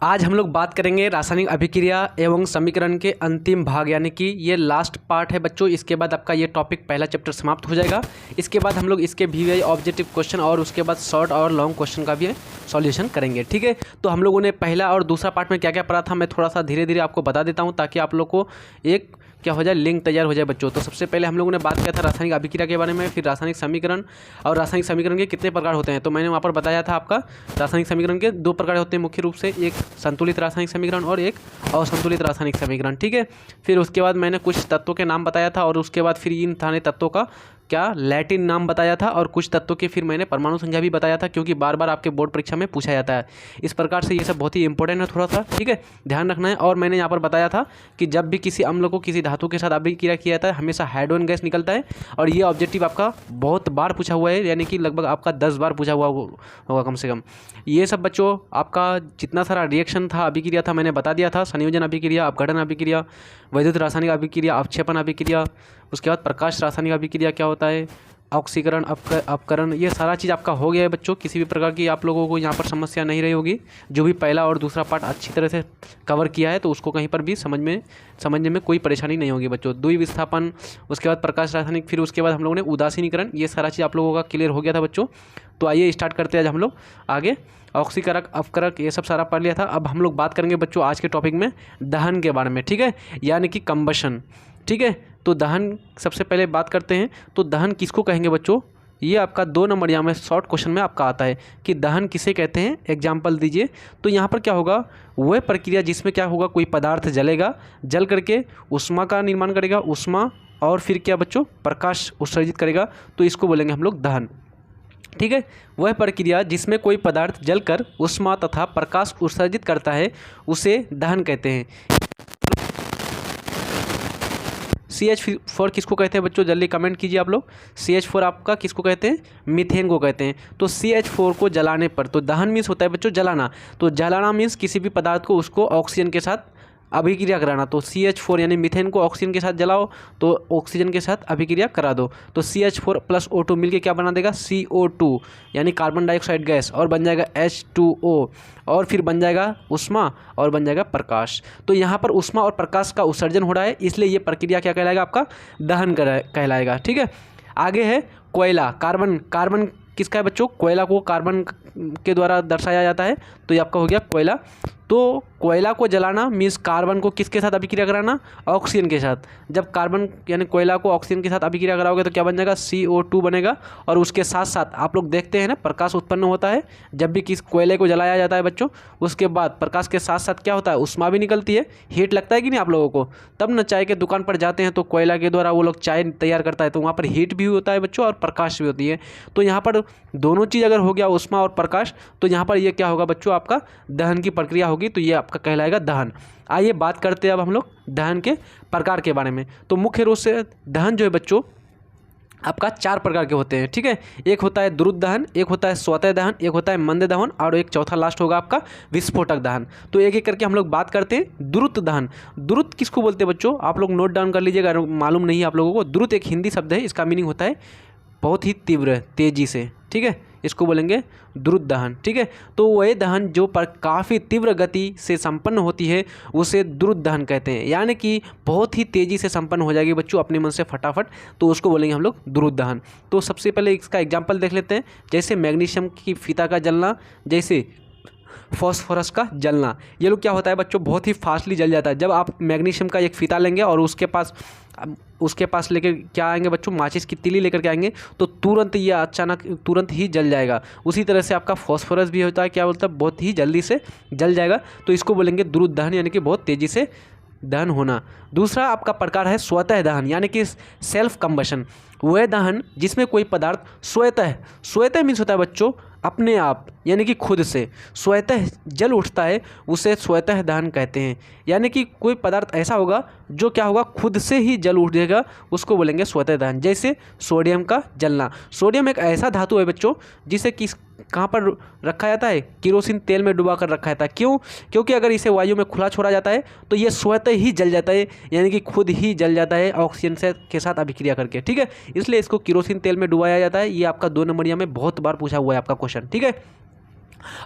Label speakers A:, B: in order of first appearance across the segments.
A: आज हम लोग बात करेंगे रासायनिक अभिक्रिया एवं समीकरण के अंतिम भाग, यानी कि ये लास्ट पार्ट है बच्चों। इसके बाद आपका ये टॉपिक पहला चैप्टर समाप्त हो जाएगा। इसके बाद हम लोग इसके VVI ऑब्जेक्टिव क्वेश्चन और उसके बाद शॉर्ट और लॉन्ग क्वेश्चन का भी सॉल्यूशन करेंगे, ठीक है। तो हम लोगों ने पहला और दूसरा पार्ट में क्या क्या पढ़ा था मैं थोड़ा सा धीरे धीरे आपको बता देता हूँ, ताकि आप लोग को एक क्या हो जाए, लिंक तैयार हो जाए बच्चों। तो सबसे पहले हम लोगों ने बात किया था रासायनिक अभिक्रिया के बारे में, फिर रासायनिक समीकरण और रासायनिक समीकरण के कितने प्रकार होते हैं। तो मैंने वहाँ पर बताया था आपका रासायनिक समीकरण के 2 प्रकार होते हैं मुख्य रूप से, एक संतुलित रासायनिक समीकरण और एक असंतुलित रासायनिक समीकरण, ठीक है। फिर उसके बाद मैंने कुछ तत्वों के नाम बताया था और उसके बाद फिर इन सारे तत्वों का क्या लैटिन नाम बताया था, और कुछ तत्वों के फिर मैंने परमाणु संख्या भी बताया था, क्योंकि बार बार आपके बोर्ड परीक्षा में पूछा जाता है। इस प्रकार से ये सब बहुत ही इंपॉर्टेंट है थोड़ा सा, ठीक है, ध्यान रखना है। और मैंने यहाँ पर बताया था कि जब भी किसी अम्ल को किसी धातु के साथ अभिक्रिया किया जाता है हमेशा हाइड्रोजन गैस निकलता है, और ये ऑब्जेक्टिव आपका बहुत बार पूछा हुआ है, यानी कि लगभग आपका 10 बार पूछा हुआ होगा कम से कम। ये सब बच्चों आपका जितना सारा रिएक्शन था, अभिक्रिया था, मैंने बता दिया था। संयोजन अभिक्रिया, अपघटन अभिक्रिया, वैद्युत रासायनिक अभिक्रिया, अवक्षेपण अभिक्रिया, उसके बाद प्रकाश रासायनिक अभिक्रिया क्या होता है, ऑक्सीकरण, अपकरण, ये सारा चीज़ आपका हो गया है बच्चों। किसी भी प्रकार की आप लोगों को यहाँ पर समस्या नहीं रही होगी। जो भी पहला और दूसरा पार्ट अच्छी तरह से कवर किया है तो उसको कहीं पर भी समझने में कोई परेशानी नहीं होगी बच्चों। द्वि विस्थापन, उसके बाद प्रकाश रासायनिक, फिर उसके बाद हम लोगों ने उदासीनीकरण, ये सारा चीज़ आप लोगों का क्लियर हो गया था बच्चों। तो आइए स्टार्ट करते हैं आज हम लोग आगे। ऑक्सीकारक, अपकारक, ये सब सारा पढ़ लिया था। अब हम लोग बात करेंगे बच्चों आज के टॉपिक में दहन के बारे में, ठीक है, यानी कि कंबशन, ठीक है। तो दहन सबसे पहले बात करते हैं। तो दहन किसको कहेंगे बच्चों, ये आपका 2 नंबर यहाँ में शॉर्ट क्वेश्चन में आपका आता है कि दहन किसे कहते हैं, एग्जाम्पल दीजिए। तो यहाँ पर क्या होगा, वह प्रक्रिया जिसमें क्या होगा, कोई पदार्थ जलेगा, जल करके उष्मा का निर्माण करेगा, उष्मा और फिर क्या बच्चों, प्रकाश उत्सर्जित करेगा, तो इसको बोलेंगे हम लोग दहन, ठीक है। वह प्रक्रिया जिसमें कोई पदार्थ जलकर उष्मा तथा प्रकाश उत्सर्जित करता है उसे दहन कहते हैं। CH4 किसको कहते हैं बच्चों, जल्दी कमेंट कीजिए आप लोग। CH4 आपका किसको कहते हैं, मीथेन को कहते हैं। तो CH4 को जलाने पर, तो दहन मीन्स होता है बच्चों जलाना, तो जलाना मीन्स किसी भी पदार्थ को उसको ऑक्सीजन के साथ अभिक्रिया कराना। तो CH4 यानी मीथेन को ऑक्सीजन के साथ जलाओ तो ऑक्सीजन के साथ अभिक्रिया करा दो, तो CH4 + O2 मिलके क्या बना देगा, CO2 यानी कार्बन डाइऑक्साइड गैस, और बन जाएगा H2O, और फिर बन जाएगा उष्मा और बन जाएगा प्रकाश। तो यहाँ पर उष्मा और प्रकाश का उत्सर्जन हो रहा है, इसलिए ये प्रक्रिया क्या कहलाएगा, आपका दहन कहलाएगा, ठीक है। आगे है कोयला, कार्बन किसका है बच्चों, कोयला को कार्बन के द्वारा दर्शाया जाता है, तो ये आपका हो गया कोयला। तो कोयला को जलाना मीन्स कार्बन को किसके साथ अभिक्रिया कराना, ऑक्सीजन के साथ। जब कार्बन यानी कोयला को ऑक्सीजन के साथ अभिक्रिया कराओगे तो क्या बन जाएगा, CO2 बनेगा, और उसके साथ साथ आप लोग देखते हैं ना प्रकाश उत्पन्न होता है जब भी किस कोयले को जलाया जाता है बच्चों। उसके बाद प्रकाश के साथ साथ क्या होता है, उष्मा भी निकलती है, हीट लगता है कि नहीं आप लोगों को। तब न चाय के दुकान पर जाते हैं तो कोयला के द्वारा वो लोग चाय तैयार करता है, तो वहाँ पर हीट भी होता है बच्चों और प्रकाश भी होती है। तो यहाँ पर दोनों चीज़ अगर हो गया, उष्मा और प्रकाश, तो यहाँ पर ये क्या होगा बच्चों, आपका दहन की प्रक्रिया होगी, तो ये आपका कहलाएगा दहन। आइए बात करते हैं अब हम लोग दहन के प्रकार के बारे में। तो मुख्य रूप से दहन जो है बच्चों आपका 4 प्रकार के होते हैं, ठीक है। एक होता है द्रुत दहन, एक होता है स्वतः दहन, एक होता है मंद दहन, और एक चौथा लास्ट होगा आपका विस्फोटक दहन। तो एक एक करके हम लोग बात करते हैं। द्रुत दहन, द्रुत किसको बोलते हैं बच्चों, आप लोग नोट डाउन कर लीजिएगा, मालूम नहीं है आप लोगों को। द्रुत एक हिंदी शब्द है, इसका मीनिंग होता है बहुत ही तीव्र, तेजी से, ठीक है, इसको बोलेंगे द्रुत दहन, ठीक है। तो वह दहन जो पर काफ़ी तीव्र गति से संपन्न होती है उसे द्रुत दहन कहते हैं, यानी कि बहुत ही तेज़ी से संपन्न हो जाएगी बच्चों अपने मन से फटाफट, तो उसको बोलेंगे हम लोग द्रुत दहन। तो सबसे पहले इसका एग्जाम्पल देख लेते हैं, जैसे मैग्नीशियम की फीता का जलना, जैसे फॉस्फोरस का जलना। ये लोग क्या होता है बच्चों, बहुत ही फास्टली जल जाता है। जब आप मैग्नीशियम का एक फीता लेंगे और उसके पास लेकर क्या आएंगे बच्चों, माचिस की तीली लेकर के आएंगे, तो तुरंत ये अचानक तुरंत ही जल जाएगा। उसी तरह से आपका फॉस्फोरस भी होता है, क्या बोलता है, बहुत ही जल्दी से जल जाएगा, तो इसको बोलेंगे द्रुत दहन, यानी कि बहुत तेज़ी से दहन होना। दूसरा आपका प्रकार है स्वतः दहन, यानी कि सेल्फ कंबशन। वह दहन जिसमें कोई पदार्थ स्वतः मीन्स होता है बच्चों अपने आप, यानी कि खुद से स्वतः जल उठता है, उसे स्वतः दहन कहते हैं। यानी कि कोई पदार्थ ऐसा होगा जो क्या होगा, खुद से ही जल उठेगा, उसको बोलेंगे स्वतः दहन। जैसे सोडियम का जलना। सोडियम एक ऐसा धातु है बच्चों जिसे कहाँ पर रखा जाता है, केरोसिन तेल में डुबा कर रखा जाता है। क्यों, क्योंकि अगर इसे वायु में खुला छोड़ा जाता है तो ये स्वतः ही जल जाता है, यानी कि खुद ही जल जाता है ऑक्सीजन के साथ अभिक्रिया करके, ठीक है। इसलिए इसको केरोसिन तेल में डुबाया जाता है। ये आपका 2 नंबरिया में बहुत बार पूछा हुआ है आपका क्वेश्चन, ठीक है।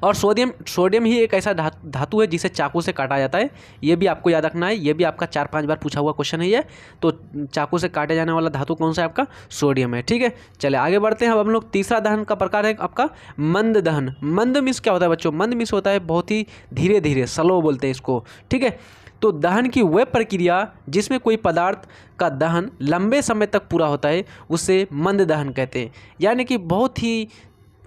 A: और सोडियम ही एक ऐसा धातु है जिसे चाकू से काटा जाता है। ये भी आपको याद रखना है, ये भी आपका 4-5 बार पूछा हुआ क्वेश्चन है ये। तो चाकू से काटे जाने वाला धातु कौन सा है? आपका सोडियम है। ठीक है, चलिए आगे बढ़ते हैं। अब हम लोग तीसरा दहन का प्रकार है आपका मंद दहन। मंद मीन्स क्या होता है बच्चों? मंद मीन्स होता है बहुत ही धीरे धीरे, स्लो बोलते हैं इसको। ठीक है, तो दहन की वह प्रक्रिया जिसमें कोई पदार्थ का दहन लंबे समय तक पूरा होता है उसे मंद दहन कहते हैं। यानी कि बहुत ही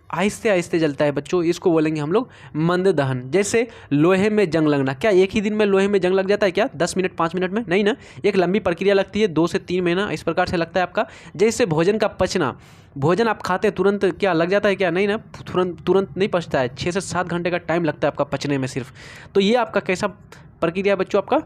A: आहिस्ते आहिस्ते जलता है बच्चों, इसको बोलेंगे हम लोग मंद दहन। जैसे लोहे में जंग लगना, क्या एक ही दिन में लोहे में जंग लग जाता है क्या? 10 मिनट 5 मिनट में? नहीं ना, एक लंबी प्रक्रिया लगती है, 2 से 3 महीना इस प्रकार से लगता है आपका। जैसे भोजन का पचना, भोजन आप खाते तुरंत क्या लग जाता है क्या? नहीं ना, तुरंत नहीं पचता है, 6 से 7 घंटे का टाइम लगता है आपका पचने में सिर्फ। तो ये आपका कैसा प्रक्रिया है बच्चों? आपका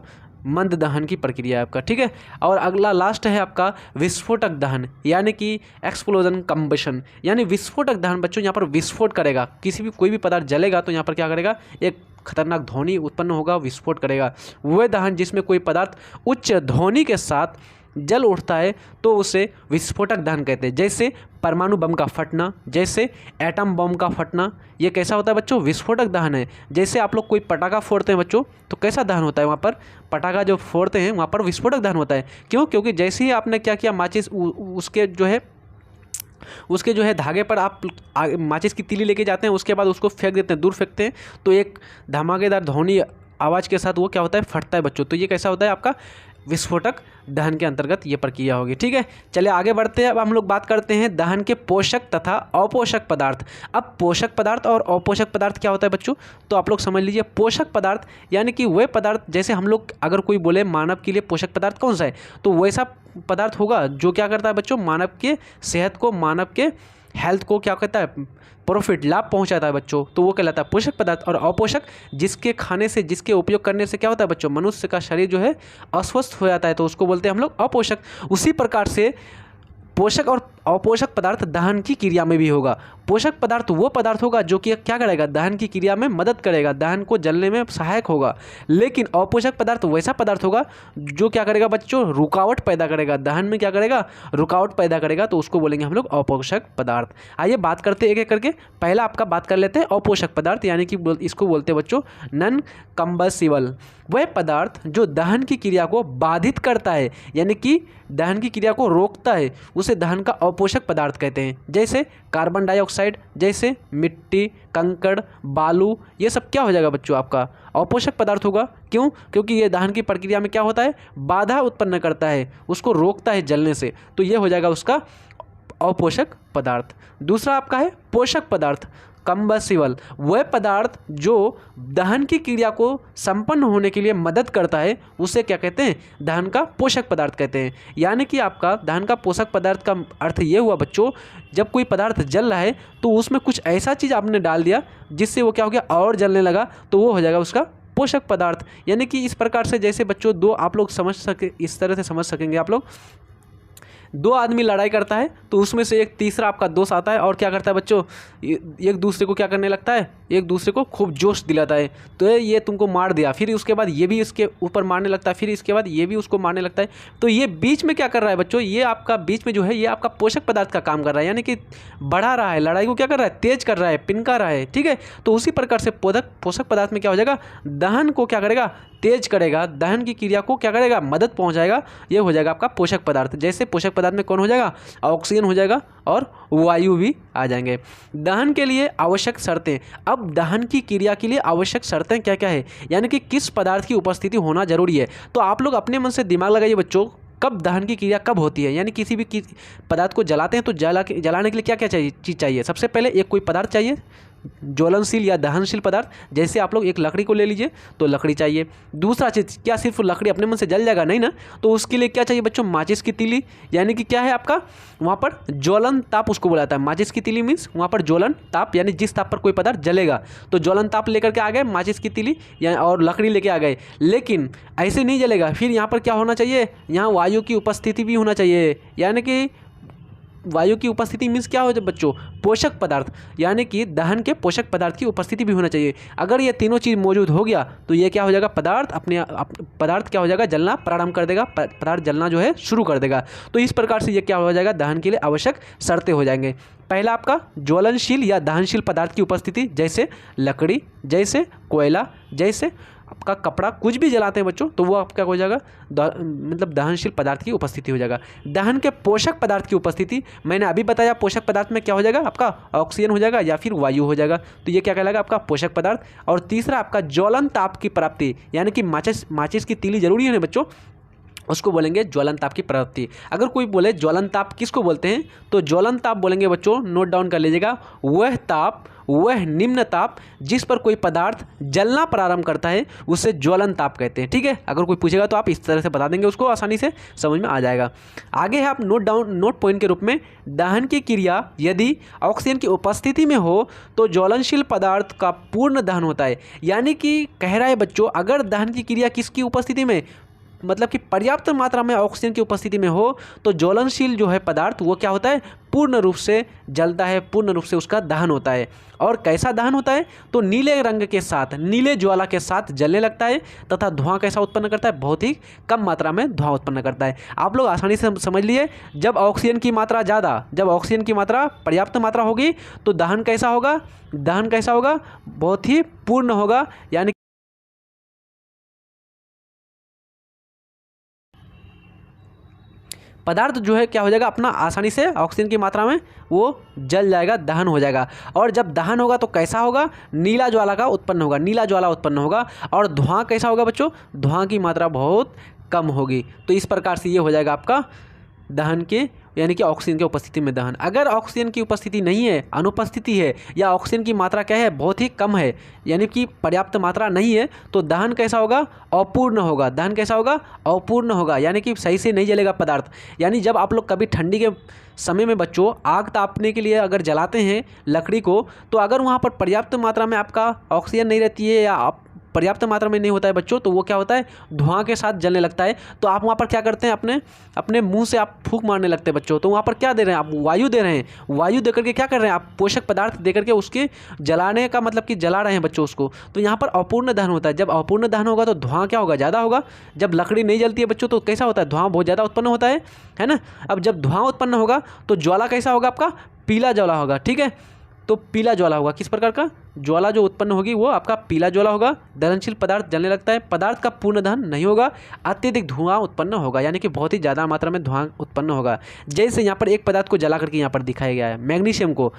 A: मंद दहन की प्रक्रिया है आपका। ठीक है, और अगला लास्ट है आपका विस्फोटक दहन, यानी कि एक्सप्लोजन कम्बशन। यानी विस्फोटक दहन बच्चों यहाँ पर विस्फोट करेगा, कोई भी पदार्थ जलेगा तो यहाँ पर क्या करेगा? एक खतरनाक ध्वनि उत्पन्न होगा, विस्फोट करेगा। वह दहन जिसमें कोई पदार्थ उच्च ध्वनि के साथ जल उठता है तो उसे विस्फोटक दहन कहते हैं। जैसे परमाणु बम का फटना, जैसे एटम बम का फटना, ये कैसा होता है बच्चों? विस्फोटक दहन है। जैसे आप लोग कोई पटाखा फोड़ते हैं बच्चों, तो कैसा दहन होता है? वहाँ पर पटाखा जो फोड़ते हैं वहाँ पर विस्फोटक दहन होता है। क्यों? क्योंकि जैसे ही आपने क्या किया, माचिस उसके जो है धागे पर आप माचिस की तीली लेके जाते हैं, उसके बाद उसको फेंक देते हैं, दूर फेंकते हैं, तो एक धमाकेदार ध्वनि आवाज़ के साथ वो क्या होता है? फटता है बच्चों। तो ये कैसा होता है? आपका विस्फोटक दहन के अंतर्गत ये प्रक्रिया होगी। ठीक है, चलिए आगे बढ़ते हैं। अब हम लोग बात करते हैं दहन के पोषक तथा अपोषक पदार्थ। अब पोषक पदार्थ और अपोषक पदार्थ क्या होता है बच्चों? तो आप लोग समझ लीजिए, पोषक पदार्थ यानी कि वह पदार्थ, जैसे हम लोग अगर कोई बोले मानव के लिए पोषक पदार्थ कौन सा है, तो वैसा पदार्थ होगा जो क्या करता है बच्चों? मानव के सेहत को, मानव के हेल्थ को क्या कहता है? प्रॉफिट, लाभ पहुंचाता है बच्चों, तो वो कहलाता है पोषक पदार्थ। और अपोषक, जिसके खाने से, जिसके उपयोग करने से क्या होता है बच्चों? मनुष्य का शरीर जो है अस्वस्थ हो जाता है, तो उसको बोलते हैं हम लोग अपोषक। उसी प्रकार से पोषक और अपोषक पदार्थ दहन की क्रिया में भी होगा। पोषक पदार्थ वो पदार्थ होगा जो कि क्या करेगा? दहन की क्रिया में मदद करेगा, दहन को जलने में सहायक होगा। लेकिन अपोषक पदार्थ वैसा पदार्थ होगा जो क्या करेगा बच्चों? रुकावट पैदा करेगा, दहन में क्या करेगा? रुकावट पैदा करेगा, तो उसको बोलेंगे हम लोग अपोषक पदार्थ। आइए बात करते हैं एक एक करके। पहला आपका बात कर लेते हैं अपोषक पदार्थ, यानी कि इसको बोलते हैं बच्चों नॉन कंबसिबल। वह पदार्थ जो दहन की क्रिया को बाधित करता है, यानी कि दहन की क्रिया को रोकता है, उसे दहन का अपोषक पदार्थ कहते हैं। जैसे कार्बन डाइऑक्साइड, जैसे मिट्टी, कंकड़, बालू, ये सब क्या हो जाएगा बच्चों? आपका अपोषक पदार्थ होगा। क्यों? क्योंकि ये दहन की प्रक्रिया में क्या होता है? बाधा उत्पन्न करता है, उसको रोकता है जलने से, तो ये हो जाएगा उसका अपोषक पदार्थ। दूसरा आपका है पोषक पदार्थ, कंबसिबल। वह पदार्थ जो दहन की क्रिया को संपन्न होने के लिए मदद करता है, उसे क्या कहते हैं? दहन का पोषक पदार्थ कहते हैं। यानी कि आपका दहन का पोषक पदार्थ का अर्थ ये हुआ बच्चों, जब कोई पदार्थ जल रहा है तो उसमें कुछ ऐसा चीज़ आपने डाल दिया जिससे वो क्या हो गया? और जलने लगा, तो वो हो जाएगा उसका पोषक पदार्थ। यानी कि इस प्रकार से, जैसे बच्चों दो आप लोग समझ सके, इस तरह से समझ सकेंगे आप लोग, दो आदमी लड़ाई करता है तो उसमें से एक तीसरा आपका दोस्त आता है और क्या करता है बच्चों? एक दूसरे को क्या करने लगता है? एक दूसरे को खूब जोश दिलाता है, तो ये तुमको मार दिया, फिर उसके बाद ये भी इसके ऊपर मारने लगता है, फिर इसके बाद ये भी उसको मारने लगता है। तो ये बीच में क्या कर रहा है बच्चों? ये आपका बीच में जो है ये आपका पोषक पदार्थ का काम कर रहा है, यानी कि बढ़ा रहा है, लड़ाई को क्या कर रहा है? तेज कर रहा है, पिनका रहा है। ठीक है, तो उसी प्रकार से पोषक पदार्थ में क्या हो जाएगा? दहन को क्या करेगा? तेज करेगा, दहन की क्रिया को क्या करेगा? मदद पहुंचाएगा। ये हो जाएगा आपका पोषक पदार्थ। जैसे पोषक पदार्थ में कौन हो जाएगा? ऑक्सीजन हो जाएगा और वायु भी आ जाएंगे। दहन के लिए आवश्यक शर्तें। अब दहन की क्रिया के लिए आवश्यक शर्तें क्या क्या है, यानी कि किस पदार्थ की उपस्थिति होना जरूरी है। तो आप लोग अपने मन से दिमाग लगाइए बच्चों, कब दहन की क्रिया कब होती है? यानी किसी भी पदार्थ को जलाते हैं तो जलाने के लिए क्या क्या चीज़ चाहिए? सबसे पहले एक कोई पदार्थ चाहिए, ज्वलनशील या दहनशील पदार्थ। जैसे आप लोग एक लकड़ी को ले लीजिए तो लकड़ी चाहिए। दूसरा चीज़, क्या सिर्फ लकड़ी अपने मन से जल जाएगा? नहीं ना, तो उसके लिए क्या चाहिए बच्चों? माचिस की तीली, यानी कि क्या है आपका वहाँ पर ज्वलन ताप उसको बोला जाता है। माचिस की तीली मीन्स वहाँ पर ज्वलन ताप, यानी जिस ताप पर कोई पदार्थ जलेगा, तो ज्वलन ताप लेकर के आ गए माचिस की तीली या और लकड़ी लेके आ गए। लेकिन ऐसे नहीं जलेगा, फिर यहाँ पर क्या होना चाहिए? यहाँ वायु की उपस्थिति भी होना चाहिए, यानी कि वायु की उपस्थिति मीन्स क्या हो जाए बच्चों? पोषक पदार्थ, यानी कि दहन के पोषक पदार्थ की उपस्थिति भी होना चाहिए। अगर ये तीनों चीज़ मौजूद हो गया तो ये क्या हो जाएगा? पदार्थ क्या हो जाएगा? जलना प्रारंभ कर देगा, पदार्थ जलना जो है शुरू कर देगा। तो इस प्रकार से ये क्या हो जाएगा? दहन के लिए आवश्यक शर्तें हो जाएंगे। पहला आपका ज्वलनशील या दहनशील पदार्थ की उपस्थिति, जैसे लकड़ी, जैसे कोयला, जैसे आपका कपड़ा, कुछ भी जलाते हैं बच्चों तो वो आपका हो जाएगा मतलब दहनशील पदार्थ की उपस्थिति हो जाएगा। दहन के पोषक पदार्थ की उपस्थिति, मैंने अभी बताया पोषक पदार्थ में क्या हो जाएगा आपका ऑक्सीजन हो जाएगा या फिर वायु हो जाएगा, तो ये क्या कहलाएगा आपका पोषक पदार्थ। और तीसरा आपका ज्वलन ताप की प्राप्ति, यानी कि माचिस की तीली जरूरी है ना बच्चों, उसको बोलेंगे ज्वलन ताप की प्रवृत्ति। अगर कोई बोले ज्वलन ताप किसको बोलते हैं, तो ज्वलन ताप बोलेंगे बच्चों, नोट डाउन कर लीजिएगा, वह निम्न ताप जिस पर कोई पदार्थ जलना प्रारंभ करता है उसे ज्वलन ताप कहते हैं। ठीक है, अगर कोई पूछेगा तो आप इस तरह से बता देंगे, उसको आसानी से समझ में आ जाएगा। आगे है आप नोट पॉइंट के रूप में, दहन की क्रिया यदि ऑक्सीजन की उपस्थिति में हो तो ज्वलनशील पदार्थ का पूर्ण दहन होता है। यानी कि कह रहा है बच्चों, अगर दहन की क्रिया किसकी उपस्थिति में, मतलब कि पर्याप्त मात्रा में ऑक्सीजन की उपस्थिति में हो तो ज्वलनशील जो है पदार्थ वो क्या होता है, पूर्ण रूप से जलता है, पूर्ण रूप से उसका दहन होता है। और कैसा दहन होता है, तो नीले रंग के साथ, नीले ज्वाला के साथ जलने लगता है तथा धुआं कैसा उत्पन्न करता है, बहुत ही कम मात्रा में धुआं उत्पन्न करता है। आप लोग आसानी से समझ लिए, जब ऑक्सीजन की मात्रा ज़्यादा, जब ऑक्सीजन की मात्रा पर्याप्त मात्रा होगी तो दहन कैसा होगा, दहन कैसा होगा, बहुत ही पूर्ण होगा। यानी पदार्थ जो है क्या हो जाएगा अपना आसानी से ऑक्सीजन की मात्रा में वो जल जाएगा, दहन हो जाएगा। और जब दहन होगा तो कैसा होगा, नीला ज्वाला का उत्पन्न होगा, नीला ज्वाला उत्पन्न होगा। और धुआं कैसा होगा बच्चों, धुआं की मात्रा बहुत कम होगी। तो इस प्रकार से ये हो जाएगा आपका दहन के, यानी कि ऑक्सीजन की उपस्थिति में दहन। अगर ऑक्सीजन की उपस्थिति नहीं है, अनुपस्थिति है, या ऑक्सीजन की मात्रा क्या है, बहुत ही कम है, यानी कि पर्याप्त मात्रा नहीं है, तो दहन कैसा होगा, अपूर्ण होगा। दहन कैसा होगा, अपूर्ण होगा, यानी कि सही से नहीं जलेगा पदार्थ। यानी जब आप लोग कभी ठंडी के समय में बच्चों आग तापने के लिए अगर जलाते हैं लकड़ी को, तो अगर वहाँ पर पर्याप्त मात्रा में आपका ऑक्सीजन नहीं रहती है या पर्याप्त मात्रा में नहीं होता है बच्चों, तो वो क्या होता है, धुआं के साथ जलने लगता है। तो आप वहाँ पर क्या करते हैं, अपने मुंह से आप फूंक मारने लगते हैं बच्चों। तो वहाँ पर क्या दे रहे हैं आप, वायु दे रहे हैं। वायु दे करके क्या कर रहे हैं आप, पोषक पदार्थ दे करके उसके जलाने का मतलब कि जला रहे हैं बच्चों उसको। तो यहाँ पर अपूर्ण दहन होता है। जब अपूर्ण दहन होगा तो धुआं क्या होगा, ज़्यादा होगा। जब लकड़ी नहीं जलती है बच्चों तो कैसा होता है, धुआं बहुत ज़्यादा उत्पन्न होता है ना। अब जब धुआं उत्पन्न होगा तो ज्वाला कैसा होगा आपका, पीला ज्वाला होगा। ठीक है, तो पीला ज्वाला होगा, किस प्रकार का ज्वाला जो उत्पन्न होगी वो आपका पीला ज्वाला होगा। दहनशील पदार्थ जलने लगता है, पदार्थ का पूर्ण दहन नहीं होगा, अत्यधिक धुआं उत्पन्न होगा, यानी कि बहुत ही ज़्यादा मात्रा में धुआं उत्पन्न होगा। जैसे यहाँ पर एक पदार्थ को जला करके यहाँ पर दिखाया गया है, मैग्नीशियम को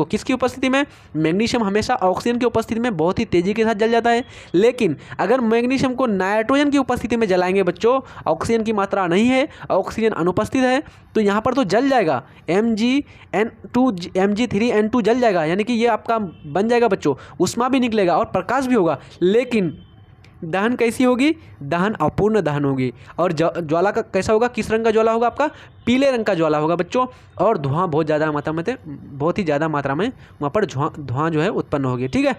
A: किसकी उपस्थिति में, मैग्नीशियम हमेशा ऑक्सीजन की उपस्थिति में बहुत ही तेज़ी के साथ जल जाता है। लेकिन अगर मैग्नीशियम को नाइट्रोजन की उपस्थिति में जलाएंगे बच्चों, ऑक्सीजन की मात्रा नहीं है, ऑक्सीजन अनुपस्थित है, तो यहाँ पर तो जल जाएगा, Mg3N2 जल जाएगा, यानी कि ये आपका बन जाएगा बच्चों, उष्मा भी निकलेगा और प्रकाश भी होगा। लेकिन दहन कैसी होगी, दहन अपूर्ण दहन होगी। और ज्वाला का कैसा होगा, किस रंग का ज्वाला होगा आपका, पीले रंग का ज्वाला होगा बच्चों। और धुआं बहुत ज़्यादा मात्रा में, बहुत ही ज़्यादा मात्रा में वहाँ पर धुआं जो है उत्पन्न होगी। ठीक है,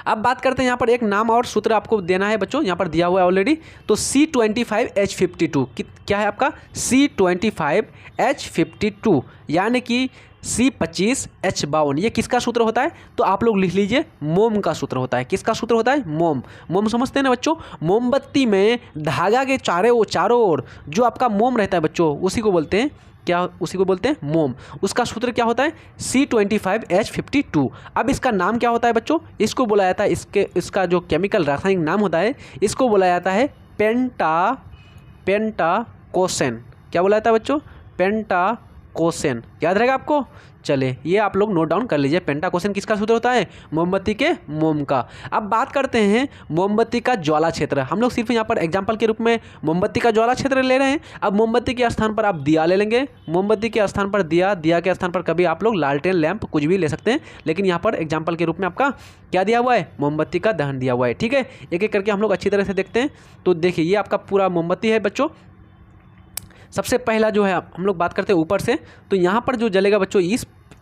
A: अब बात करते हैं यहाँ पर एक नाम और सूत्र आपको देना है बच्चों, यहाँ पर दिया हुआ है ऑलरेडी। तो C25H52 क्या है आपका, C25H52 यानी कि C25H52, ये किसका सूत्र होता है, तो आप लोग लिख लीजिए, मोम का सूत्र होता है। किसका सूत्र होता है, मोम समझते हैं ना बच्चों। मोमबत्ती में धागा के चारों ओर जो आपका मोम रहता है बच्चों, उसी को बोलते हैं क्या, उसी को बोलते हैं मोम। उसका सूत्र क्या होता है, C25H52। अब इसका नाम क्या होता है बच्चों, इसको बोला जाता है, इसका जो केमिकल रासायनिक नाम होता है इसको बोला जाता है पेंटाकोसेन। क्या बोला जाता है बच्चों, पेंटाकोसेन। याद रहेगा आपको, चले ये आप लोग नोट डाउन कर लीजिए। पेंटाकोसेन किसका सूत्र होता है, मोमबत्ती के मोम का। अब बात करते हैं मोमबत्ती का ज्वाला क्षेत्र। हम लोग सिर्फ यहाँ पर एग्जांपल के रूप में मोमबत्ती का ज्वाला क्षेत्र ले रहे हैं। अब मोमबत्ती के स्थान पर आप दिया ले लेंगे, मोमबत्ती के स्थान पर दिया के स्थान पर कभी आप लोग लालटेन लैंप कुछ भी ले सकते हैं, लेकिन यहाँ पर एग्जाम्पल के रूप में आपका क्या दिया हुआ है, मोमबत्ती का दहन दिया हुआ है। ठीक है, एक एक करके हम लोग अच्छी तरह से देखते हैं। तो देखिए ये आपका पूरा मोमबत्ती है बच्चों। सबसे पहला जो है हम लोग बात करते हैं ऊपर से, तो यहाँ पर जो जलेगा बच्चों,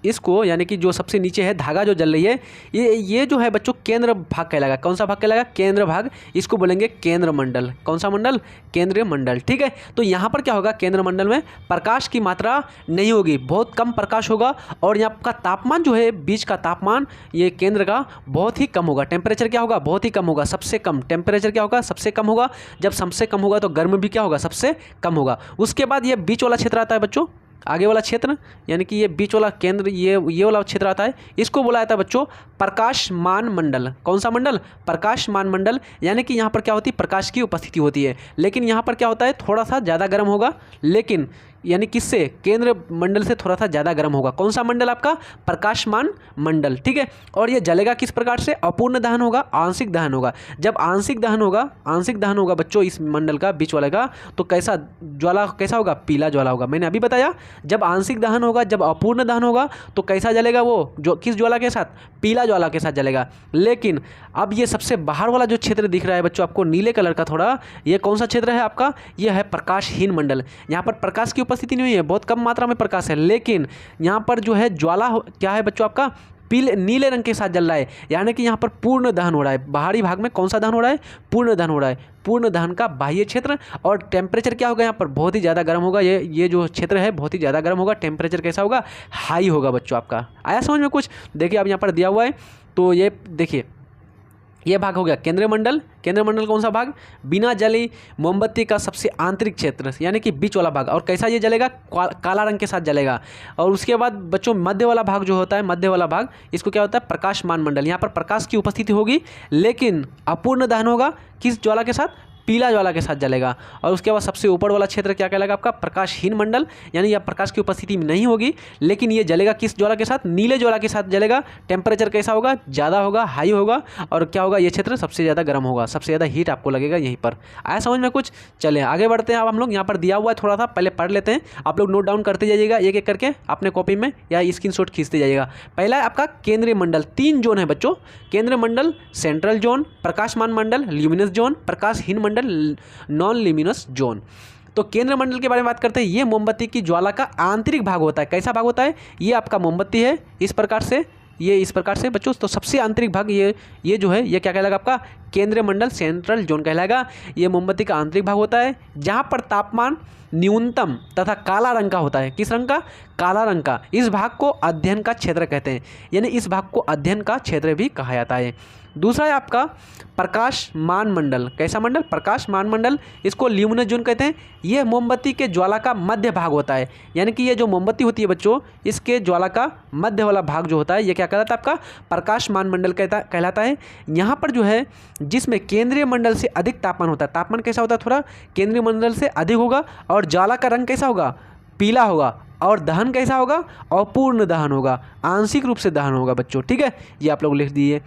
A: इसको यानी कि जो सबसे नीचे है धागा जो जल रही है, ये जो है बच्चों केंद्र भाग कहलाएगा। कौन सा भाग कहलाएगा, केंद्र भाग। इसको बोलेंगे केंद्र मंडल। कौन सा मंडल, केंद्रीय मंडल। ठीक है, तो यहाँ पर क्या होगा, केंद्र मंडल में प्रकाश की मात्रा नहीं होगी, बहुत कम प्रकाश होगा। और यहाँ का तापमान जो है, बीच का तापमान ये केंद्र का बहुत ही कम होगा। टेम्परेचर क्या होगा, बहुत ही कम होगा, सबसे कम। टेम्परेचर क्या होगा, सबसे कम होगा। जब सबसे कम होगा तो गर्म भी क्या होगा, सबसे कम होगा। उसके बाद ये बीच वाला क्षेत्र आता है बच्चों, आगे वाला क्षेत्र यानी कि ये बीच वाला केंद्र, ये वाला क्षेत्र आता है, इसको बोला जाता है बच्चों प्रकाशमान मंडल। कौन सा मंडल? प्रकाशमान मंडल। यानी कि यहाँ पर क्या होती है? प्रकाश की उपस्थिति होती है। लेकिन यहाँ पर क्या होता है? थोड़ा सा ज़्यादा गर्म होगा, लेकिन यानी किससे? केंद्र मंडल से थोड़ा सा ज़्यादा गर्म होगा। कौन सा मंडल आपका? प्रकाशमान मंडल, ठीक है। और ये जलेगा किस प्रकार से? अपूर्ण दहन होगा, आंशिक दहन होगा। जब आंशिक दहन होगा बच्चों इस मंडल का, बीच वाले का, तो कैसा ज्वाला कैसा होगा? पीला ज्वाला होगा। मैंने अभी बताया जब आंशिक दहन होगा, जब अपूर्ण दहन होगा तो कैसा जलेगा वो? जो किस ज्वाला के साथ? पीला ज्वाला के साथ जलेगा। लेकिन अब ये सबसे बाहर वाला जो क्षेत्र दिख रहा है बच्चों आपको नीले कलर का थोड़ा, ये कौन सा क्षेत्र है आपका? ये है प्रकाशहीन मंडल। यहाँ पर प्रकाश की उपस्थिति नहीं है, बहुत कम मात्रा में प्रकाश है, लेकिन यहाँ पर जो है ज्वाला क्या है बच्चों आपका? नीले रंग के साथ जल रहा है। यानी कि यहाँ पर पूर्ण दहन हो रहा है। बाहरी भाग में कौन सा दहन हो रहा है? पूर्ण दहन हो रहा है। पूर्ण दहन का बाह्य क्षेत्र। और टेम्परेचर क्या होगा? यहाँ पर बहुत ही ज़्यादा गर्म होगा। ये जो क्षेत्र है बहुत ही ज़्यादा गर्म होगा। टेम्परेचर कैसा होगा? हाई होगा बच्चों आपका। आया समझ में कुछ? देखिए अब यहाँ पर दिया हुआ है, तो ये देखिए ये भाग हो गया केंद्रीय मंडल। केंद्रीय मंडल कौन सा भाग? बिना जली मोमबत्ती का सबसे आंतरिक क्षेत्र, यानी कि बीच वाला भाग। और कैसा ये जलेगा? काला रंग के साथ जलेगा। और उसके बाद बच्चों मध्य वाला भाग जो होता है, मध्य वाला भाग, इसको क्या होता है? प्रकाशमान मंडल। यहाँ पर प्रकाश की उपस्थिति होगी, लेकिन अपूर्ण दहन होगा। किस ज्वाला के साथ? पीला ज्वाला के साथ जलेगा। और उसके बाद सबसे ऊपर वाला क्षेत्र क्या कहलाएगा आपका? प्रकाशहीन मंडल। यानी यह प्रकाश की उपस्थिति में नहीं होगी, लेकिन ये जलेगा किस ज्वाला के साथ? नीले ज्वाला के साथ जलेगा। टेम्परेचर कैसा होगा? ज़्यादा होगा, हाई होगा। और क्या होगा? ये क्षेत्र सबसे ज़्यादा गर्म होगा, सबसे ज़्यादा हीट आपको लगेगा यहीं पर। आया समझ में कुछ? चले आगे बढ़ते हैं। अब हम लोग यहाँ पर दिया हुआ है थोड़ा सा, पहले पढ़ लेते हैं। आप लोग नोट डाउन करते जाइएगा एक एक करके अपने कॉपी में, या स्क्रीनशॉट खींचते जाइएगा। पहला है आपका केंद्रीय मंडल। 3 जोन है बच्चों। केंद्रीय मंडल, सेंट्रल जोन, प्रकाशमान मंडल, ल्यूमिनस जोन, प्रकाशहीन मंडल, नॉन ल्यूमिनस जोन। तो केंद्र मंडल के बारे में बात करते हैं। ये मोमबत्ती की ज्वाला का आंतरिक भाग होता है। कैसा भाग होता है? ये आपका मोमबत्ती है इस प्रकार से, ये इस प्रकार से बच्चों। तो सबसे आंतरिक भाग ये जो है, ये क्या कहलाएगा आपका? केंद्रीय मंडल, सेंट्रल जोन कहलाएगा। ये मोमबत्ती का आंतरिक भाग होता है, जहाँ पर तापमान न्यूनतम तथा काला रंग का होता है। किस रंग का? काला रंग का। इस भाग को अध्ययन का क्षेत्र कहते हैं, यानी इस भाग को अध्ययन का क्षेत्र भी कहा जाता है। दूसरा है आपका प्रकाशमान मंडल। कैसा मंडल? प्रकाशमान मंडल। इसको ल्यूमिनस जोन कहते हैं। यह मोमबत्ती के ज्वाला का मध्य भाग होता है। यानी कि ये जो मोमबत्ती होती है बच्चों, इसके ज्वाला का मध्य वाला भाग जो होता है, ये क्या कहलाता है? आपका प्रकाशमान मंडल कहलाता है। यहाँ पर जो है, जिसमें केंद्रीय मंडल से अधिक तापमान होता है। तापमान कैसा होता है? थोड़ा केंद्रीय मंडल से अधिक होगा। और ज्वाला का रंग कैसा होगा? पीला होगा। और दहन कैसा होगा? अपूर्ण दहन होगा, आंशिक रूप से दहन होगा बच्चों, ठीक है। ये आप लोग लिख दीजिए।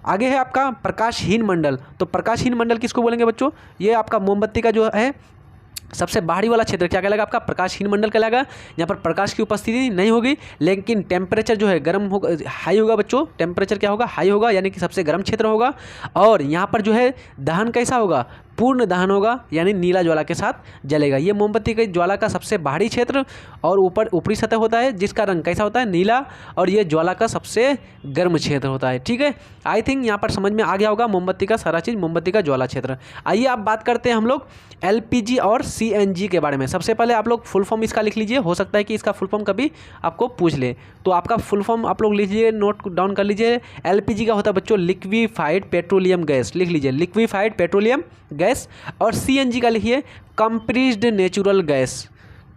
A: आगे है आपका प्रकाशहीन मंडल। तो प्रकाशहीन मंडल किसको बोलेंगे बच्चों? ये आपका मोमबत्ती का जो है सबसे बाहरी वाला क्षेत्र क्या कहलाएगा? आपका प्रकाशहीन मंडल कहलाएगा। यहाँ पर प्रकाश की उपस्थिति नहीं होगी, लेकिन टेम्परेचर जो है गर्म होगा, हाई होगा बच्चों। टेम्परेचर क्या होगा? हाई होगा, यानी कि सबसे गर्म क्षेत्र होगा। और यहाँ पर जो है दहन कैसा होगा? पूर्ण दहन होगा, यानी नीला ज्वाला के साथ जलेगा। ये मोमबत्ती के ज्वाला का सबसे बाहरी क्षेत्र और ऊपरी सतह होता है, जिसका रंग कैसा होता है? नीला। और ये ज्वाला का सबसे गर्म क्षेत्र होता है, ठीक है। आई थिंक यहाँ पर समझ में आ गया होगा मोमबत्ती का सारा चीज़, मोमबत्ती का ज्वाला क्षेत्र। आइए आप बात करते हैं हम लोग LPG और CNG के बारे में। सबसे पहले आप लोग फुल फॉर्म इसका लिख लीजिए, हो सकता है कि इसका फुल फॉर्म कभी आपको पूछ ले। तो आपका फुल फॉर्म आप लोग लीजिए, नोट डाउन कर लीजिए। LPG का होता है बच्चों लिक्विफाइड पेट्रोलियम गैस, लिख लीजिए लिक्विफाइड पेट्रोलियम गैस। और CNG का लिखिए कंप्रेस्ड नेचुरल गैस।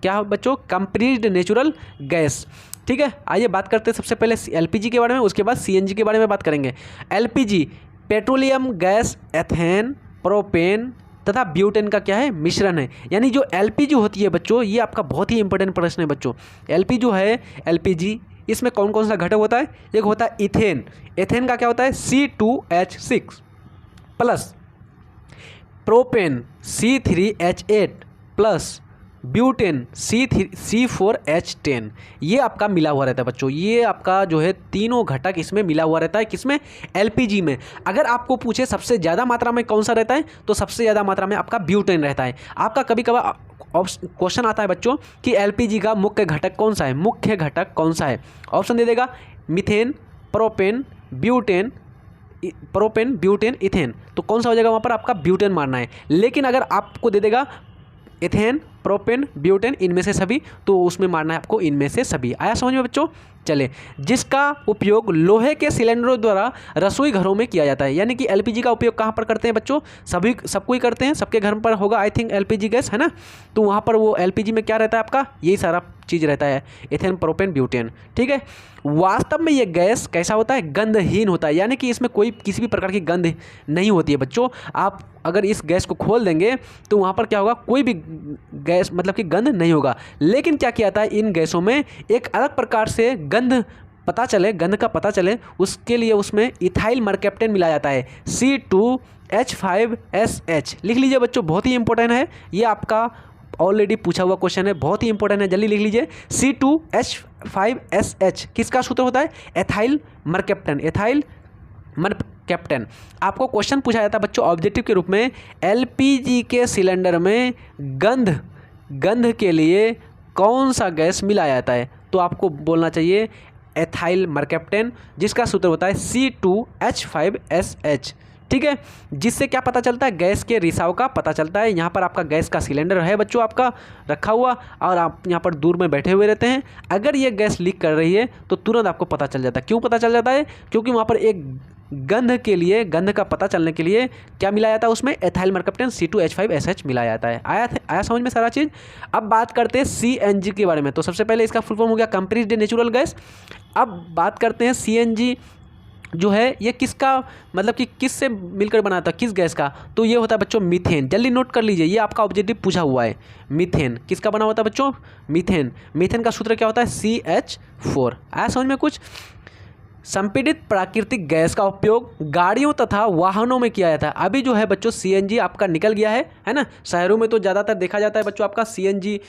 A: क्या हो बच्चों? कंप्रेस्ड नेचुरल गैस, ठीक है। आइए बात करते हैं सबसे पहले LPG के बारे में, उसके बाद CNG के बारे में बात करेंगे। LPG petroleum gas, ethane, propane तथा ब्यूटेन का क्या है? मिश्रण है। यानी जो LPG होती है बच्चों, ये आपका बहुत ही इंपॉर्टेंट प्रश्न है बच्चों। LPG जो है, LPG इसमें कौन कौन सा घटक होता है? एक होता है इथेन। एथेन का क्या होता है? C2H6 plus propane C3H8 plus butane C4H10। ये आपका मिला हुआ रहता है बच्चों। ये आपका जो है तीनों घटक इसमें मिला हुआ रहता है। किसमें? LPG में। अगर आपको पूछे सबसे ज़्यादा मात्रा में कौन सा रहता है, तो सबसे ज़्यादा मात्रा में आपका ब्यूटेन रहता है। आपका कभी कभार क्वेश्चन आता है बच्चों कि LPG का मुख्य घटक कौन सा है? मुख्य घटक कौन सा है? ऑप्शन दे देगा मीथेन, प्रोपेन, ब्यूटेन, इथेन। तो कौन सा हो जाएगा? वहाँ पर आपका ब्यूटेन मारना है। लेकिन अगर आपको दे देगा एथेन, प्रोपेन, ब्यूटेन, इनमें से सभी, तो उसमें मारना है आपको इनमें से सभी। आया समझ में बच्चों? चले, जिसका उपयोग लोहे के सिलेंडरों द्वारा रसोई घरों में किया जाता है। यानी कि एलपीजी का उपयोग कहाँ पर करते हैं बच्चों? सबको ही करते हैं, सबके घर पर होगा आई थिंक एलपीजी गैस, है ना। तो वहाँ पर वो एलपीजी में क्या रहता है आपका? यही सारा चीज़ रहता है, एथेन, प्रोपेन, ब्यूटेन, ठीक है। वास्तव में ये गैस कैसा होता है? गंधहीन होता है, यानी कि इसमें कोई किसी भी प्रकार की गंध नहीं होती है बच्चों। आप अगर इस गैस को खोल देंगे तो वहाँ पर क्या होगा? कोई भी गैस मतलब कि गंध नहीं होगा। लेकिन क्या किया जाता है, इन गैसों में एक अलग प्रकार से गंध का पता चले, उसके लिए उसमें इथाइल मरकैप्टेन मिलाया जाता है, C2H5SH। लिख लीजिए बच्चों, बहुत ही इंपॉर्टेंट है ये, आपका ऑलरेडी पूछा हुआ क्वेश्चन है, बहुत ही इंपॉर्टेंट है, जल्दी लिख लीजिए। C2H5SH किसका सूत्र होता है? एथाइल मरकैप्टेन। आपको क्वेश्चन पूछा जाता है बच्चों ऑब्जेक्टिव के रूप में, एलपीजी के सिलेंडर में गंध के लिए कौन सा गैस मिलाया जाता है? तो आपको बोलना चाहिए एथाइल मरकैप्टेन, जिसका सूत्र होता है C2H5SH, ठीक है। जिससे क्या पता चलता है? गैस के रिसाव का पता चलता है। यहाँ पर आपका गैस का सिलेंडर है बच्चों आपका रखा हुआ, और आप यहाँ पर दूर में बैठे हुए रहते हैं। अगर ये गैस लीक कर रही है तो तुरंत आपको पता चल जाता है। क्यों पता चल जाता है? क्योंकि वहाँ पर एक गंध का पता चलने के लिए क्या मिलाया जाता है उसमें? एथाइल मरकैप्टेन C2H5SH मिलाया जाता है। आया समझ में सारा चीज़? अब बात करते हैं CNG के बारे में। तो सबसे पहले इसका फुल फॉर्म हो गया कंप्रेस्ड नेचुरल गैस। अब बात करते हैं CNG जो है ये किसका मतलब कि किस से मिलकर बना था, किस गैस का? तो ये होता है बच्चों मीथेन। जल्दी नोट कर लीजिए, ये आपका ऑब्जेक्टिव पूछा हुआ है। मीथेन किसका बना होता है बच्चों? मीथेन का सूत्र क्या होता है? CH4। आया समझ में कुछ? संपीड़ित प्राकृतिक गैस का उपयोग गाड़ियों तथा वाहनों में किया जाता है। अभी जो है बच्चों CNG आपका निकल गया है ना। शहरों में तो ज़्यादातर देखा जाता है बच्चों आपका CNG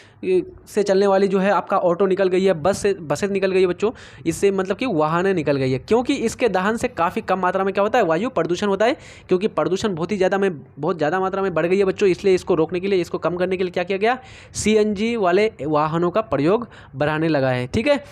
A: से चलने वाली जो है आपका ऑटो निकल गई है, बसें निकल गई है बच्चों। इससे मतलब कि वाहनें निकल गई है, क्योंकि इसके दहन से काफ़ी कम मात्रा में क्या होता है? वायु प्रदूषण होता है। क्योंकि प्रदूषण बहुत ज़्यादा मात्रा में बढ़ गई है बच्चों, इसलिए इसको रोकने के लिए, इसको कम करने के लिए क्या किया गया? CNG वाले वाहनों का प्रयोग बढ़ाने लगा है, ठीक है।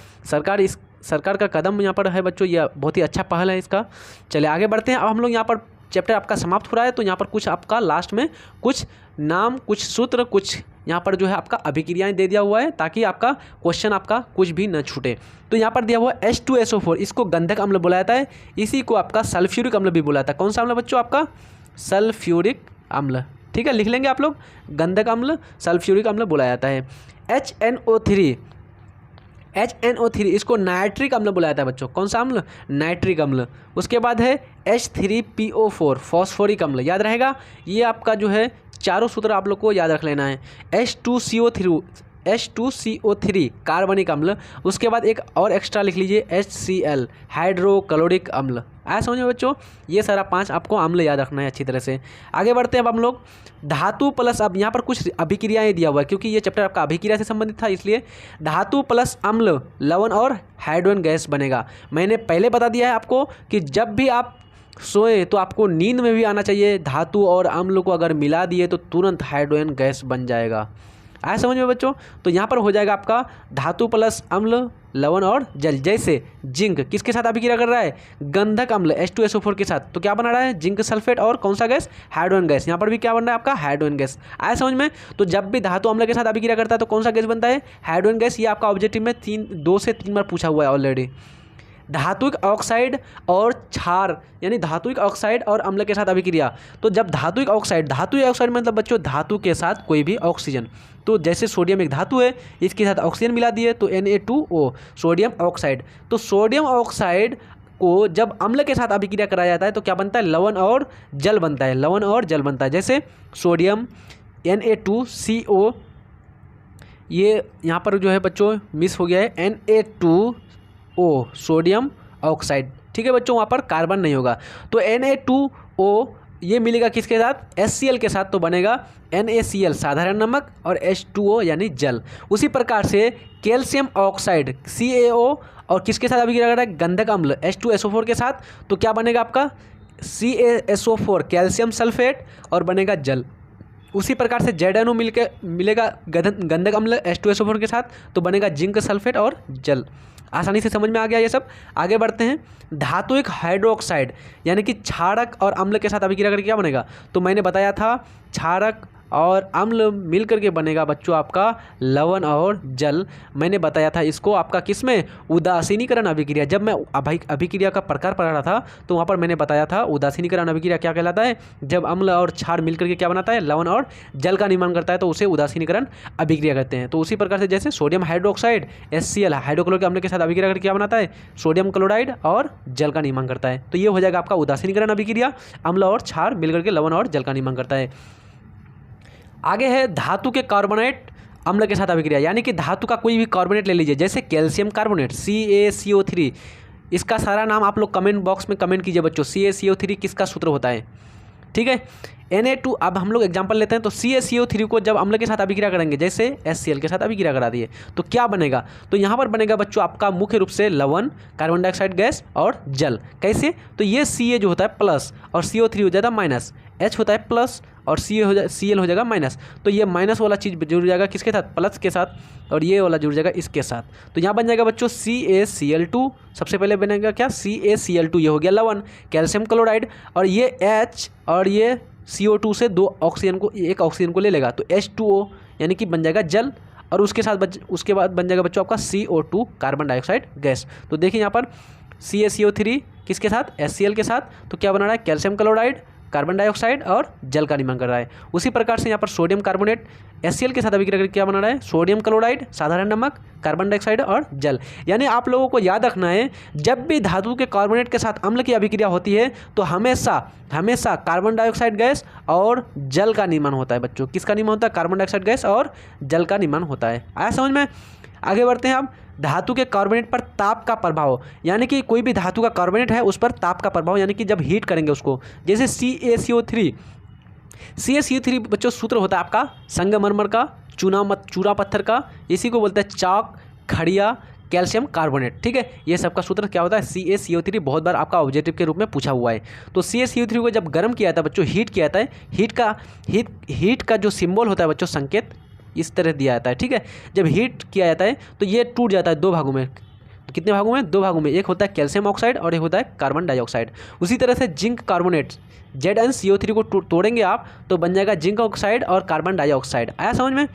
A: सरकार का कदम यहाँ पर है बच्चों, यह बहुत ही अच्छा पहल है इसका। चलिए आगे बढ़ते हैं। अब हम लोग यहाँ पर चैप्टर आपका समाप्त हो रहा है, तो यहाँ पर कुछ आपका लास्ट में कुछ नाम, कुछ सूत्र, कुछ यहाँ पर जो है आपका अभिक्रियाएं दे दिया हुआ है, ताकि आपका क्वेश्चन आपका कुछ भी न छूटे। तो यहाँ पर दिया हुआ H2SO4, इसको गंधक अम्ल बोला जाता है। इसी को आपका सल्फ्यूरिक अम्ल भी बोला जाता है। कौन सा अम्ल बच्चों? आपका सल्फ्यूरिक अम्ल, ठीक है, लिख लेंगे आप लोग। गंधक अम्ल, सल्फ्यूरिक अम्ल बोला जाता है। HNO3 इसको नाइट्रिक अम्ल बुलाया जाता है बच्चों। कौन सा अम्ल? नाइट्रिक अम्ल। उसके बाद है H3PO4 फॉस्फोरिक अम्ल, याद रहेगा। ये आपका जो है चारों सूत्र आप लोग को याद रख लेना है। H2CO3 कार्बनिक अम्ल। उसके बाद एक और एक्स्ट्रा लिख लीजिए HCl हाइड्रोक्लोरिक अम्ल। आया समझ में बच्चों? ये सारा 5 आपको अम्ल याद रखना है अच्छी तरह से। आगे बढ़ते हैं अब हम लोग धातु प्लस, अब यहाँ पर कुछ अभिक्रियाएं दिया हुआ है, क्योंकि ये चैप्टर आपका अभिक्रिया से संबंधित था, इसलिए धातु प्लस अम्ल लवण और हाइड्रोजन गैस बनेगा। मैंने पहले बता दिया है आपको कि जब भी आप सोए तो आपको नींद में भी आना चाहिए। धातु और अम्ल को अगर मिला दिए तो तुरंत हाइड्रोजन गैस बन जाएगा। आया समझ में बच्चों? तो यहाँ पर हो जाएगा आपका धातु प्लस अम्ल, लवण और जल। जैसे जिंक किसके साथ अभिक्रिया कर रहा है? गंधक अम्ल H2SO4 के साथ, तो क्या बना रहा है? जिंक सल्फेट और कौन सा गैस? Hydrogen gas. यहाँ पर भी क्या बन रहा है आपका? Hydrogen gas. आया समझ में? तो जब भी धातु अम्ल के साथ अभिक्रिया करता है तो कौन सा गैस बनता है? Hydrogen gas. ये आपका ऑब्जेक्टिव में 2 से 3 बार पूछा हुआ है ऑलरेडी। धातुक ऑक्साइड और क्षार, यानी धातुक ऑक्साइड और अम्ल के साथ अभिक्रिया। तो जब धातुक ऑक्साइड मतलब बच्चों धातु के साथ कोई भी ऑक्सीजन, तो जैसे सोडियम एक धातु है, इसके साथ ऑक्सीजन मिला दिए तो Na2O सोडियम ऑक्साइड। तो सोडियम ऑक्साइड को जब अम्ल के साथ अभिक्रिया कराया जाता है तो क्या बनता है? लवण और जल बनता है। लवण और जल बनता है। जैसे सोडियम Na2CO, ये यहाँ पर जो है बच्चों मिस हो गया है, Na2O सोडियम ऑक्साइड, ठीक है बच्चों, वहाँ पर कार्बन नहीं होगा। तो Na2O ये मिलेगा किसके साथ? HCl के साथ, तो बनेगा NaCl साधारण नमक और H2O यानी जल। उसी प्रकार से कैल्शियम ऑक्साइड CaO और किसके साथ अभिक्रिया कर रहा है? गंधक अम्ल H2SO4 के साथ, तो क्या बनेगा आपका? CaSO4 कैल्शियम सल्फेट और बनेगा जल। उसी प्रकार से ZNO मिलेगा गंधक अम्ल H2SO4 के साथ, तो बनेगा जिंक सल्फेट और जल। आसानी से समझ में आ गया ये सब। आगे बढ़ते हैं। धातुक हाइड्रोक्साइड यानी कि क्षारक और अम्ल के साथ अभिक्रिया करके क्या बनेगा? तो मैंने बताया था क्षारक और अम्ल मिल करके बनेगा बच्चों आपका लवण और जल। मैंने बताया था इसको आपका किस में, उदासीनीकरण अभिक्रिया। जब मैं अभिक्रिया का प्रकार पढ़ा रहा था तो वहाँ पर मैंने बताया था उदासीनीकरण अभिक्रिया क्या कहलाता है, जब अम्ल और क्षार मिल करके क्या बनाता है, लवण और जल का निर्माण करता है, तो उसे उदासीनीकरण अभिक्रिया कहते हैं। तो उसी प्रकार से जैसे सोडियम हाइड्रोक्साइड HCl हाइड्रोक्लोरिक अम्ल के साथ अभिक्रिया करके क्या बनाता है, सोडियम क्लोराइड और जल का निर्माण करता है। तो ये हो जाएगा आपका उदासीनीकरण अभिक्रिया, अम्ल और क्षार मिलकर के लवण और जल का निर्माण करता है। आगे है धातु के कार्बोनेट अम्ल के साथ अभिक्रिया, यानी कि धातु का कोई भी कार्बोनेट ले लीजिए, जैसे कैल्शियम कार्बोनेट CaCO3। इसका सारा नाम आप लोग कमेंट बॉक्स में कमेंट कीजिए बच्चों, CaCO3 किसका सूत्र होता है, ठीक है। Na2, अब हम लोग एग्जांपल लेते हैं, तो CaCO3 को जब अम्ल के साथ अभिक्रिया करेंगे, जैसे HCl के साथ अभिक्रिया करा दिए, तो क्या बनेगा, तो यहाँ पर बनेगा बच्चों आपका मुख्य रूप से लवण, कार्बन डाइऑक्साइड गैस और जल। कैसे, तो ये Ca जो होता है प्लस और CO3 हो जाता है माइनस, H होता है प्लस और Cl हो जाएगा माइनस। तो ये माइनस वाला चीज़ जुड़ जाएगा किसके साथ, प्लस के साथ, और ये वाला जुड़ जाएगा इसके साथ। तो यहाँ बन जाएगा बच्चों CaCl2, सबसे पहले बनेगा क्या, CaCl2, ये हो गया लवण, कैल्शियम क्लोराइड, और ये H और ये CO2 से एक ऑक्सीजन को ले लेगा, तो H2O यानी कि बन जाएगा जल, और उसके बाद बन जाएगा बच्चों आपका CO2 कार्बन डाइऑक्साइड गैस। तो देखिए यहाँ पर CaCO3 किसके साथ, HCl के साथ, तो क्या बना रहा है, कैल्शियम क्लोराइड, कार्बन डाइऑक्साइड और जल का निर्माण कर रहा है। उसी प्रकार से यहाँ पर सोडियम कार्बोनेट HCl के साथ अभिक्रिया करके क्या बना रहा है, सोडियम क्लोराइड, साधारण नमक, कार्बन डाइऑक्साइड और जल। यानी आप लोगों को याद रखना है, जब भी धातु के कार्बोनेट के साथ अम्ल की अभिक्रिया होती है तो हमेशा कार्बन डाइऑक्साइड गैस और जल का निर्माण होता है बच्चों। किसका निर्माण होता है, कार्बन डाइऑक्साइड गैस और जल का निर्माण होता है। आया समझ में। आगे बढ़ते हैं अब, धातु के कार्बोनेट पर ताप का प्रभाव, यानी कि कोई भी धातु का कार्बोनेट है उस पर ताप का प्रभाव, यानी कि जब हीट करेंगे उसको, जैसे CaCO3 बच्चों सूत्र होता है आपका संगमरमर का, चूना पत्थर का, इसी को बोलते हैं चाक, खड़िया, कैल्शियम कार्बोनेट, ठीक है। ये सबका सूत्र क्या होता है, CaCO3 बहुत बार आपका ऑब्जेक्टिव के रूप में पूछा हुआ है। तो CaCO3 को जब गर्म किया जाता है बच्चों, हीट किया जाता है, हीट का जो सिंबल होता है बच्चों, संकेत इस तरह दिया जाता है, ठीक है। जब हीट किया जाता है तो ये टूट जाता है दो भागों में। कितने भागों में, दो भागों में, एक होता है कैल्शियम ऑक्साइड और एक होता है कार्बन डाइऑक्साइड। उसी तरह से जिंक कार्बोनेट ZnCO3 को तोड़ेंगे आप तो बन जाएगा जिंक ऑक्साइड और कार्बन डाइऑक्साइड। आया समझ में।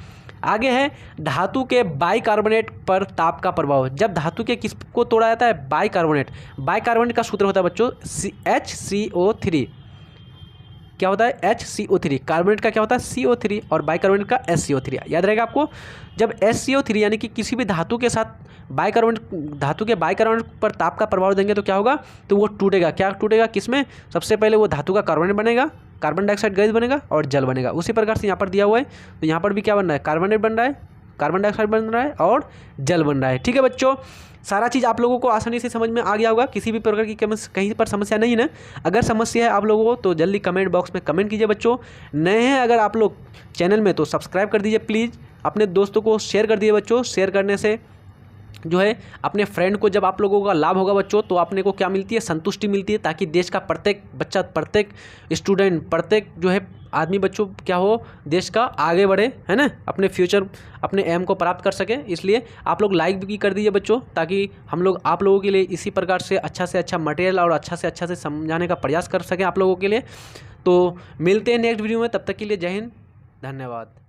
A: आगे है धातु के बाइकार्बोनेट पर ताप का प्रभाव। जब धातु के किसको तोड़ा जाता है, बाइकार्बोनेट का सूत्र होता है बच्चों HCO3। क्या होता है, HCO3, कार्बोनेट का क्या होता है CO3 और बाइकार्बोनेट का SCO3। याद रहेगा आपको, जब SCO3 यानी कि किसी भी धातु के साथ धातु के बाइकार्बोनेट पर ताप का प्रभाव देंगे तो क्या होगा, तो वो टूटेगा। क्या टूटेगा, किसमें, सबसे पहले वो धातु का कार्बोनेट बनेगा, कार्बन डाइऑक्साइड गैस बनेगा और जल बनेगा। उसी प्रकार से यहाँ पर दिया हुआ है, तो यहाँ पर भी क्या बन रहा है, कार्बोनेट बन रहा है, कार्बन डाइऑक्साइड बन रहा है और जल बन रहा है, ठीक है बच्चों। सारा चीज़ आप लोगों को आसानी से समझ में आ गया होगा, किसी भी प्रकार की कहीं पर समस्या नहीं है। अगर समस्या है आप लोगों को तो जल्दी कमेंट बॉक्स में कमेंट कीजिए बच्चों। नए हैं अगर आप लोग चैनल में तो सब्सक्राइब कर दीजिए प्लीज़, अपने दोस्तों को शेयर कर दीजिए बच्चों। शेयर करने से जो है अपने फ्रेंड को जब आप लोगों का लाभ होगा बच्चों, तो अपने को क्या मिलती है, संतुष्टि मिलती है, ताकि देश का प्रत्येक बच्चा, प्रत्येक स्टूडेंट, प्रत्येक जो है आदमी बच्चों क्या हो, देश का आगे बढ़े, है ना, अपने फ्यूचर, अपने एम को प्राप्त कर सके। इसलिए आप लोग लाइक भी कर दीजिए बच्चों, ताकि हम लोग आप लोगों के लिए इसी प्रकार से अच्छा मटेरियल और अच्छा से समझाने का प्रयास कर सकें आप लोगों के लिए। तो मिलते हैं नेक्स्ट वीडियो में, तब तक के लिए जय हिंद, धन्यवाद।